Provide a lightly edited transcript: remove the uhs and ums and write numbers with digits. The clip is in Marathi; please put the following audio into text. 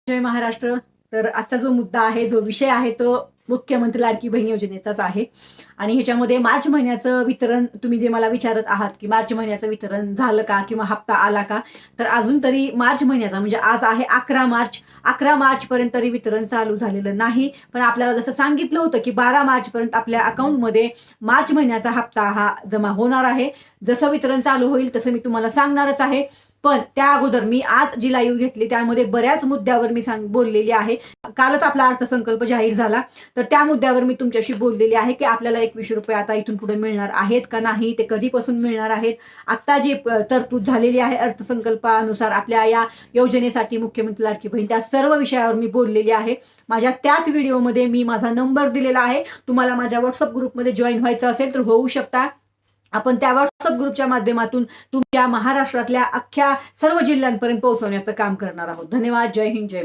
जय महाराष्ट्र. तर आजचा जो मुद्दा आहे, जो विषय आहे, तो मुख्यमंत्री लाडकी बहीण योजनेचाच आहे. आणि ह्याच्यामध्ये मार्च महिन्याचं वितरण तुम्ही जे मला विचारत आहात, की मार्च महिन्याचं वितरण झालं का किंवा हप्ता आला का? तर अजून तरी मार्च महिन्याचा म्हणजे आज आहे 11 मार्च. 11 मार्चपर्यंत तरी वितरण चालू झालेलं नाही. पण आपल्याला जसं सांगितलं होतं, की 12 मार्चपर्यंत आपल्या अकाउंटमध्ये मार्च महिन्याचा हप्ता हा जमा होणार आहे. जसं वितरण चालू होईल तसं मी तुम्हाला सांगणारच आहे. पण त्या अगोदर मी आज जी लाईव्ह घेतली त्यामध्ये बऱ्याच मुद्द्यावर मी बोललेली आहे. कालच आपला अर्थसंकल्प जाहीर झाला. तर त्या मुद्द्यावर मी तुमच्याशी बोललेली आहे, की आपल्याला ₹21 आता इथून पुढे मिळणार आहेत का नाही? ते कधीपासून मिळणार आहेत? आता जी तरतूद झालेली आहे अर्थसंकल्पानुसार आपल्या या योजनेसाठी मुख्यमंत्री लाडकी बहीण, त्या सर्व विषयावर मी बोललेली आहे. माझ्या त्याच व्हिडिओमध्ये मी माझा नंबर दिलेला आहे. तुम्हाला माझ्या WhatsApp ग्रुपमध्ये जॉईन व्हायचं असेल तर होऊ शकता. आपण त्या WhatsApp ग्रुपच्या माध्यमातून तुमच्या महाराष्ट्रातल्या अख्ख्या सर्व जिल्ह्यांपर्यंत पोहोचवण्याचं काम करणार आहोत. धन्यवाद. जय हिंद, जय महाराष्ट्र.